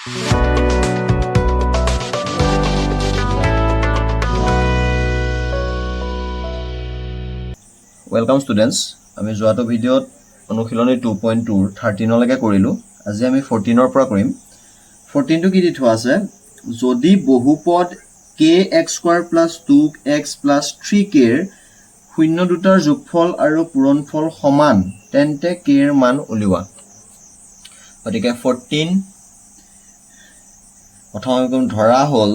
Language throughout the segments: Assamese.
Welcome students. আমি যোৱাটো ভিডিঅ'ত অনুশীলনী 2.2 13 লৈকে কৰিলো। আজি আমি 14 পৰা কৰিম। 14 টো কি দি থোৱা আছে? যদি বহুপদ kx² + 2x + 3k ৰ শূন্য দুটাৰ যোগফল আৰু পূৰণফল সমান তেন্তে k ৰ মান উলিওৱা। গতিকে 14 প্ৰথমে ধৰা হ'ল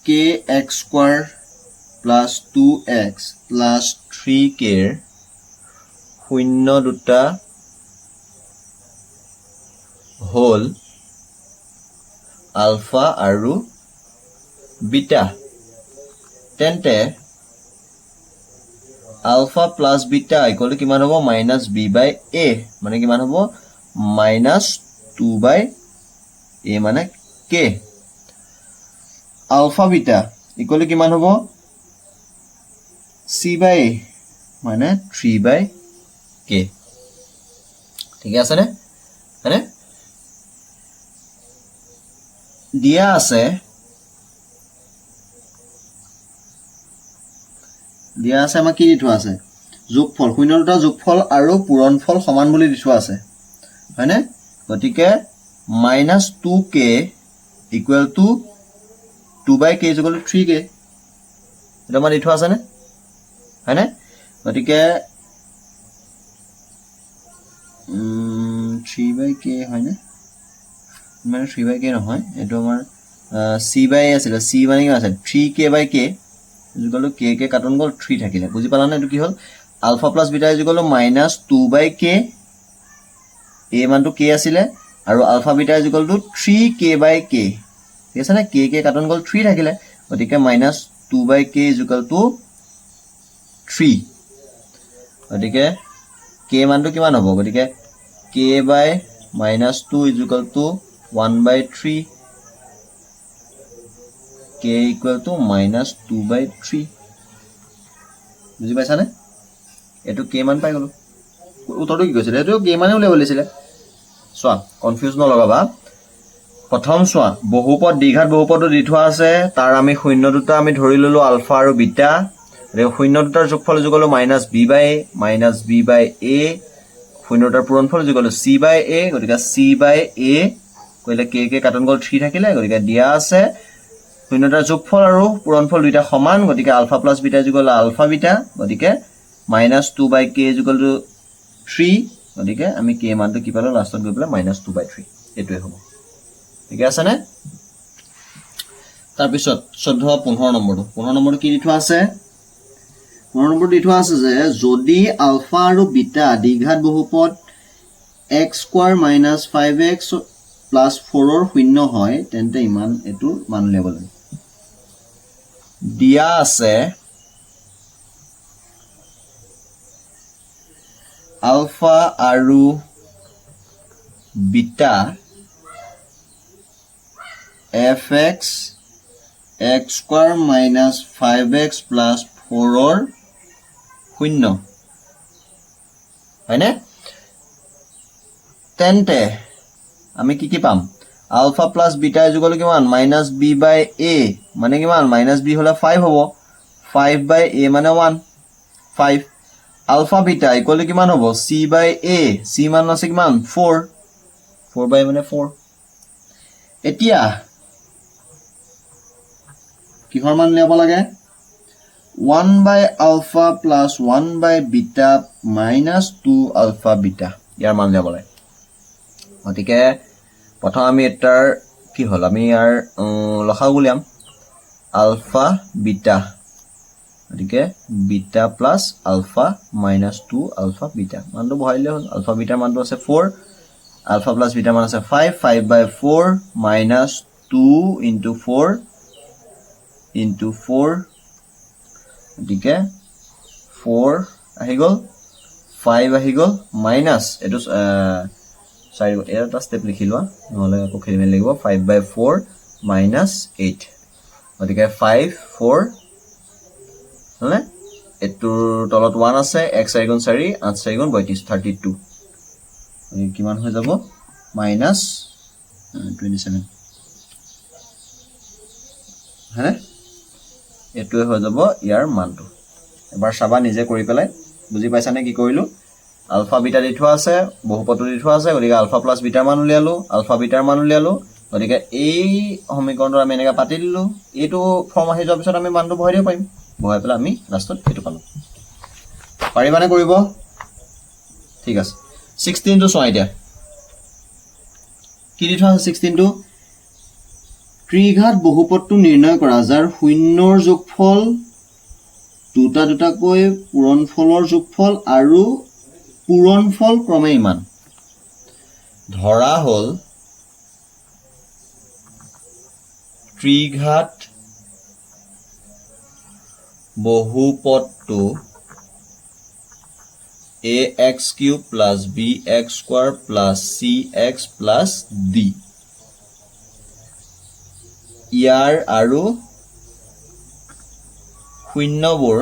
kx² + 2x + 3k ৰ শূন্য দুটা হ'ল আলফা আৰু বিটা তেন্তে alpha plus beta equal to কিমান হ'ব -b/a মানে কিমান হ'ব -2/a মানে k alpha beta equal to কিমান হ'ব c/a মানে 3/k ঠিক আছে নে মানে দিয়া আছে আমাৰ কি দি থোৱা আছে যোগফল শূন্য দুটা যোগফল আৰু পূৰণফল সমান বুলি দি থোৱা আছে হয়নে গতিকে -2k equal to 2/k equal to 3k এটা মান দি থোৱা আছে নে হয়নে গতিকে 3/k হয়নে মানে 3/k নহয় এটো আমাৰ c/a আছিল c মানে কি আছে 3k/k ইকুৱেল টু k কাটন গল 3 থাকিলে বুজি পালা না এটো কি হল alpha plus beta equal to -2/k a মানটো k আছিলে আৰু ULFA beta equal two 3k/k ঠিক আছে না k কাটন গল 3 থাকিলে গতিকে -2/k ইকুৱেল টু 3 গতিকে k মানটো কিমান হ'ব গতিকে k/-2 equal to 1/3 k equal to -2/3 বুজি পাইছা নে এটো k মান পাই গলো উত্তৰটো কি কৈছিল এটো k মানে উলিয়াব লাগিছিলে সোৱা কনফিউজ নলগাবা প্ৰথম সোৱা বহুপদ দ্বিঘাত বহুপদ দি থোৱা আছে তাৰ আমি শূন্য দুটা আমি ধৰি ললো আলফা আৰু বিটা ৰে শূন্য দুটাৰ যোগফল যোগলো -b/a -b/a শূন্য দুটাৰ পূৰণফল যোগলো c/a গতিকে c/a কইলে k কাটন গল 3 থাকিলে গতিকে দিয়া আছে শূন্যটাৰ যোগফল আৰু পূৰণফল দুইটা সমান গতিকে alpha plus beta equal alpha beta গতিকে -2/k ইকুৱেল টু 3 গতিকে আমি k মানটো কি পালো লাষ্টত গৈ পেলাই -2/3 এটোই হ'ব ঠিক আছে নে তাৰ পিছত 14 15 নম্বৰটো কি দি থোৱা আছে 15 নম্বৰ দি থোৱা আছে যে যদি আলফা আৰু বিটা দ্বিঘাত বহুপদ x² - 5x + 4 ৰ শূন্য হয় তেন্তে ইমান এটো মান উলিয়াব লাগে দিয়া আছে আলফা আৰু বিটা fx x² - 5x + 4 ৰ শূন্য হয়নে তেন্তে আমি কি পাম আলফা প্লাস বিটা ইকুৱেল কিমান -b/a মানে কিমান -b হলে 5 হ'ব 5/a মানে 1 5 আলফা বিটা ইকুৱেল কিমান হ'ব c/a c মান আছে কিমান 4 4/a মানে 4 এতিয়া কিহৰ মান লিয়াব লাগে 1/alpha plus 1/beta minus 2 beta ইয়াৰ মান লিয়াব লাগে গতিকে প্ৰথম আমি এটাৰ কি হল আমি ইয়াৰ লসাগু উলিয়াম আলফা বিটা গতিকে beta plus alpha minus 2 beta মানটো বহাইলে হল আলফা বিটাৰ মানটো আছে 4 আলফা প্লাস বিটা মান আছে 5 5/4 minus 2 into 4 into 4 গতিকে 4 আহি গল 5 আহি গল মাইনাস এটো সরি এটা স্টেপ লিখি লোৱা নহলে আকৌ খেলিমেল লাগিব 5/4 minus 8 গতিকে 5 4 হলে এটোৰ তলত 1 আছে x 4 4 8 4 32 কিমান হৈ যাব -27 হয়নে এইটোৱে হৈ যাব ইয়াৰ মানটো এবাৰ চাবা নিজে কৰি পেলাই বুজি পাইছানে কি কৰিলো আলফা বিটা দি থোৱা আছে বহুপদটো দি থোৱা আছে গতিকে আলফা প্লাস বিটাৰ মান উলিয়ালো আলফা বিটাৰ মান উলিয়ালো গতিকে এই সমীকৰণটো আমি এনেকৈ পাতি দিলো এইটো ফৰ্ম আহি যোৱাৰ পিছত আমি মানটো বহাই দিব পাৰিম বহাই পেলাই আমি লাষ্টত এইটো পালো পাৰিবানে কৰিব ঠিক আছে 16 টো চোৱা এতিয়া কি দি থোৱা আছে 16 টো ত্ৰিঘাত বহুপদটো নিৰ্ণয় কৰা যাৰ শূন্যৰ যোগফল দুটা দুটাকৈ পূৰণফলৰ যোগফল আৰু পূৰণফল ক্ৰমে ইমান ধৰা হল ত্ৰিঘাত বহুপদটো ax³ plus bx² plus cx plus d ইয়াৰ আৰু শূন্যবোৰ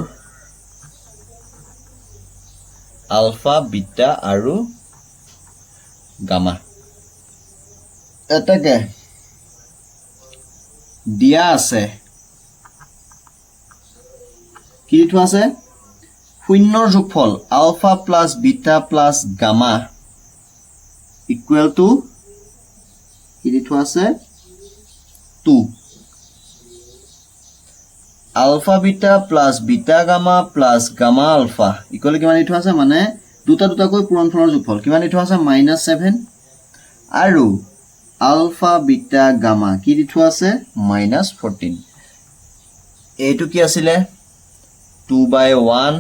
আলফা বিটা আৰু গামা এটাকে দিয়া আছে কি থোৱা আছে শূন্যৰ যোগফল alpha plus beta plus gamma equal to কি দি থোৱা আছে 2 alpha beta plus beta gamma plus gamma alpha equal কিমান দি থোৱা আছে মানে দুটা দুটাকৈ পূৰণফলৰ যোগফল কিমান দি থোৱা আছে -7 আৰু আলফা বিটা গামা কি দি থোৱা আছে -14 এইটো কি আছিল 2/1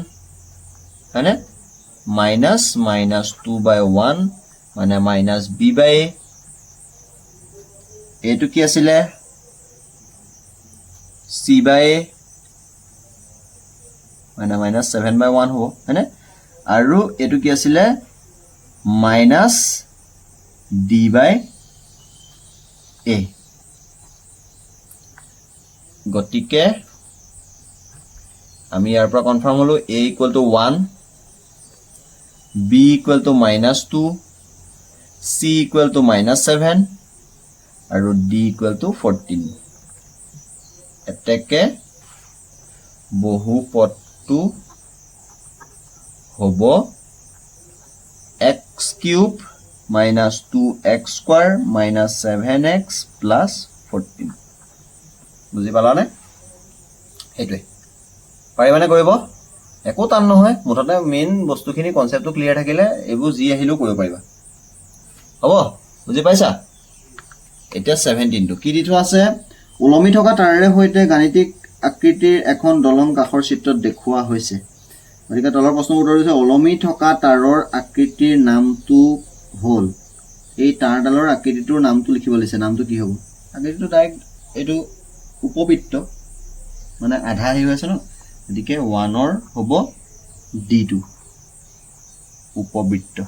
হয়নে মাইনাস 2/1 মানে -b/a এইটো কি আছিল c/a মানে -7/1 হ'ব হয়নে আৰু এইটো কি আছিল -d/a গতিকে আমি ইয়াৰ পৰা কনফাৰ্ম হলো a = 1 b = -2 c = -7 আৰু d = 14 এতেকে বহুপদটো হ'ব x³ - 2x² - 7x + 14 বুজি পালানে এইটোৱে পাৰিবানে কৰিব একো টান নহয় মুঠতে মেইন বস্তুখিনি কনসেপ্টটো ক্লিয়াৰ থাকিলে এইবোৰ যি আহিলেও কৰিব পাৰিবা হ'ব বুজি পাইছা এতিয়া 17 টো কি দি থোৱা আছে ওলমি থকা তাৰেৰে সৈতে গাণিতিক আকৃতিৰ এখন দলং কাষৰ চিত্ৰত দেখুওৱা হৈছে গতিকে তলৰ প্ৰশ্নৰ উত্তৰ দিছে ওলমি থকা তাৰৰ আকৃতিৰ নামটো হ'ল এই তাৰডালৰ আকৃতিটোৰ নামটো লিখিব লাগিছে নামটো কি হ'ব আকৃতিটো ডাইৰেক্ট এইটো উপবৃত্ত মানে আধা হৈ আছে ন গতিকে 1 ৰ হ'ব d2 উপবৃত্ত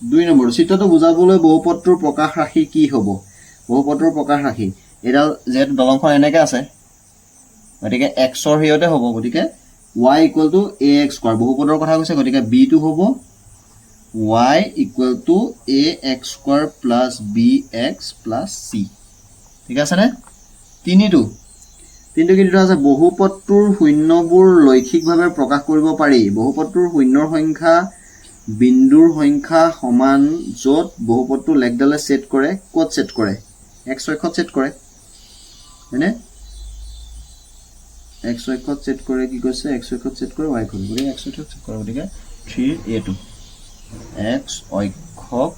2 নম্বৰ চিত্ৰটো বুজাবলৈ বহুপদটোৰ প্ৰকাশ ৰাশি কি হ'ব বহুপদটোৰ প্ৰকাশ ৰাশি এডাল যেহেতু দলংখন এনেকৈ আছে গতিকে x ৰ হিয়তে হ'ব গতিকে y = ax² বহুপদৰ কথা কৈছে গতিকে b2 হ'ব y = ax² plus bx plus c ঠিক আছে নে তিনিটো কি দিটা আছে বহুপদটোৰ শূন্যবোৰ লৈখিকভাৱে প্ৰকাশ কৰিব পাৰি বহুপদটোৰ শূন্যৰ সংখ্যা বিন্দুৰ সংখ্যা সমান য'ত বহুপদটো লেখডালে সেট কৰে ক'ত সেট কৰে x অক্ষত সেট কৰে হয়নে x অক্ষত সেট কৰে কি কৈছে x অক্ষত সেট কৰে y অক্ষত গতিকে x অক্ষত সেট কৰে গতিকে 3a2 x অক্ষক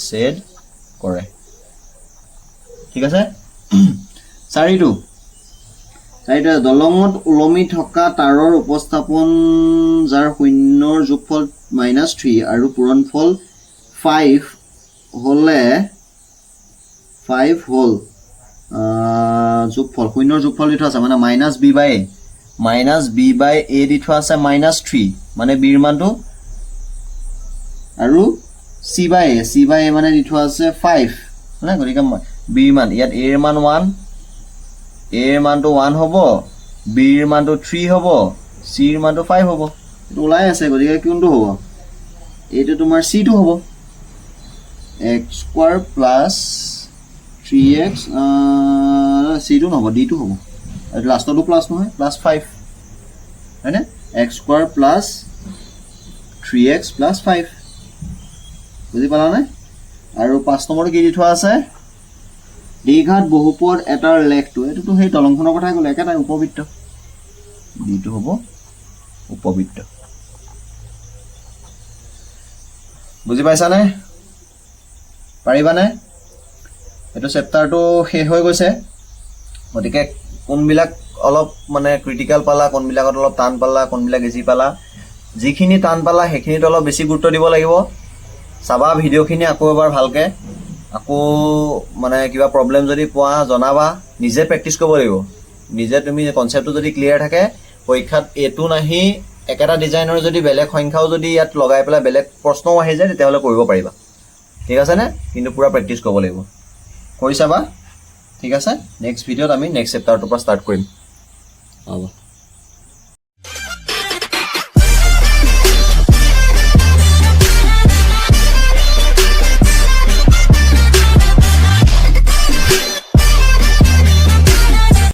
সেট কৰে ঠিক আছে 4টো দলঙত ওলমি থকা তাৰৰ উপস্থাপন যাৰ শূন্যৰ যোগফল -3 আৰু পূৰণফল 5 হলে 5 হল যোগফল শূন্যৰ যোগফল দি থোৱা আছে মানে -b/a দি থোৱা আছে -3 মানে b ৰ মানটো আৰু c/a মানে দি থোৱা আছে 5 মানে গতিকে b ৰ মান ইয়াত a ৰ মান 1 a ৰ মানটো 1 হ'ব b ৰ মানটো 3 হ'ব c ৰ মানটো 5 হ'ব এইটো ওলাই আছে গতিকে কোনটো হ'ব এইটো তোমাৰ c2 হ'ব x² প্লাছ 3x c2 নহ'ব d2 হ'ব এইটো লাষ্টতো প্লাছ নহয় প্লাছ 5 হয়নে x² প্লাছ 3x প্লাছ 5 বুজি পালানে আৰু 5 নম্বৰটো কি দি থোৱা আছে দ্বিঘাত বহুপদ এটাৰ লেখটো এইটোতো সেই দলংখনৰ কথাই ক'লে একেটাই উপবৃত্ত d2 হ'ব উপবৃত্ত বুজি পাইছানে পাৰিবানে এইটো চেপ্টাৰটো শেষ হৈ গৈছে গতিকে কোনবিলাক অলপ মানে ক্ৰিটিকেল পালা কোনবিলাকত অলপ টান পালা কোনবিলাক ইজি পালা যিখিনি টান পালা সেইখিনিত অলপ বেছি গুৰুত্ব দিব লাগিব চাবা ভিডিঅ'খিনি আকৌ এবাৰ ভালকৈ আকৌ মানে কিবা প্ৰব্লেম যদি পোৱা জনাবা নিজে প্ৰেক্টিছ কৰিব লাগিব নিজে তুমি কনচেপ্টটো যদি ক্লিয়াৰ থাকে পৰীক্ষাত এইটো নাহি একেটা ডিজাইনৰ যদি বেলেগ সংখ্যাও যদি ইয়াত লগাই পেলাই বেলেগ প্ৰশ্নও আহি যায় তেতিয়াহ'লে কৰিব পাৰিবা ঠিক আছেনে কিন্তু পুৰা প্ৰেক্টিছ কৰিব লাগিব কৰি চাবা ঠিক আছে নেক্সট ভিডিঅ'ত আমি নেক্সট চেপ্টাৰটোৰ পৰা ষ্টাৰ্ট কৰিম হ'ব